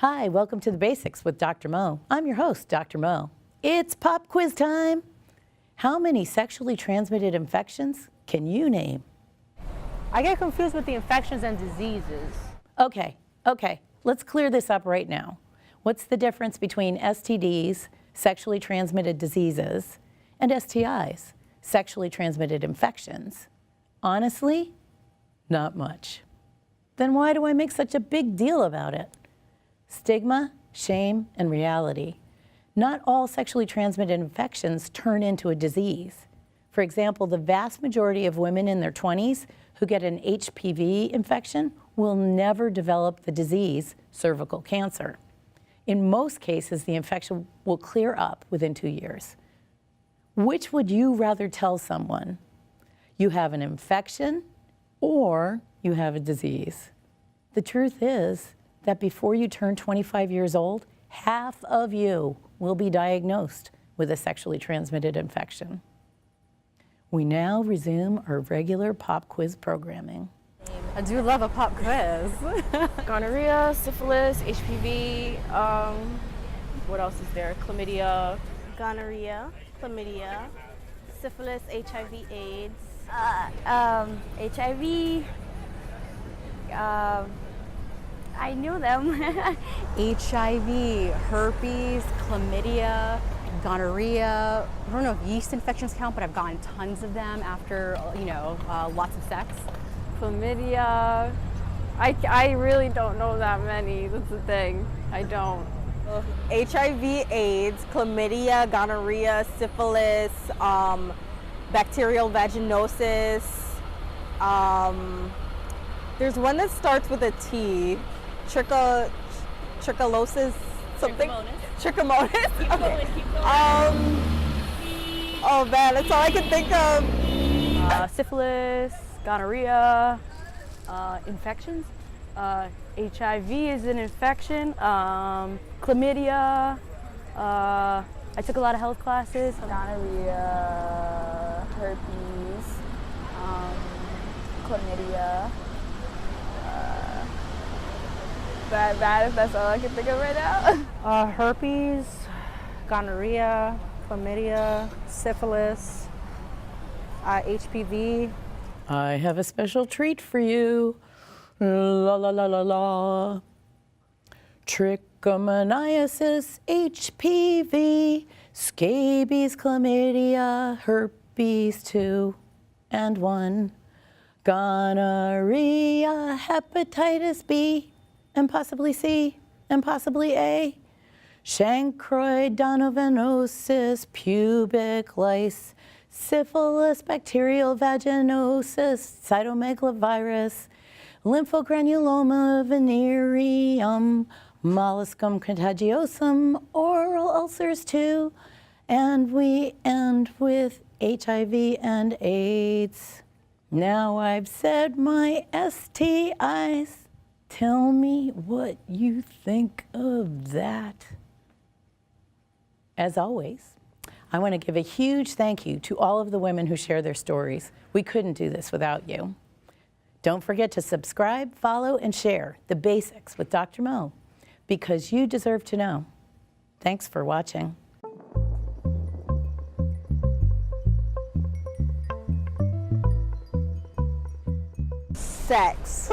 Hi, welcome to The Basics with Dr. Mo. I'm your host, Dr. Mo. It's pop quiz time. How many sexually transmitted infections can you name? I get confused with the infections and diseases. Okay, let's clear this up right now. What's the difference between STDs, sexually transmitted diseases, and STIs, sexually transmitted infections? Honestly, not much. Then why do I make such a big deal about it? Stigma, shame, and reality. Not all sexually transmitted infections turn into a disease. For example, the vast majority of women in their 20s who get an HPV infection will never develop the disease, cervical cancer. In most cases, the infection will clear up within 2 years. Which would you rather tell someone? You have an infection or you have a disease? The truth is that before you turn 25 years old, half of you will be diagnosed with a sexually transmitted infection. We now resume our regular pop quiz programming. I do love a pop quiz. Gonorrhea, syphilis, HPV, what else is there? Chlamydia. Gonorrhea, chlamydia, syphilis, HIV, AIDS. HIV. I knew them. HIV, herpes, chlamydia, gonorrhea. I don't know if yeast infections count, but I've gotten tons of them after, lots of sex. Chlamydia. I really don't know that many. That's the thing. I don't. HIV, AIDS, chlamydia, gonorrhea, syphilis, bacterial vaginosis. There's one that starts with a T. Tricholosis, something? Trichomonas. Keep going. Oh man, that's all I can think of. Syphilis, gonorrhea, infections. HIV is an infection. Chlamydia. I took a lot of health classes. Gonorrhea, herpes, chlamydia. Bad if that's all I can think of right now. Herpes, gonorrhea, chlamydia, syphilis, HPV. I have a special treat for you. La la la la la. Trichomoniasis, HPV, scabies, chlamydia, herpes 2 and 1, gonorrhea, hepatitis B, and possibly C, and possibly A, chancroidonovenosis, pubic lice, syphilis, bacterial vaginosis, cytomegalovirus, lymphogranuloma venereum, molluscum contagiosum, oral ulcers too, and we end with HIV and AIDS. Now I've said my STIs. Tell me what you think of that. As always, I want to give a huge thank you to all of the women who share their stories. We couldn't do this without you. Don't forget to subscribe, follow, and share The Basics with Dr. Mo, because you deserve to know. Thanks for watching. Sex.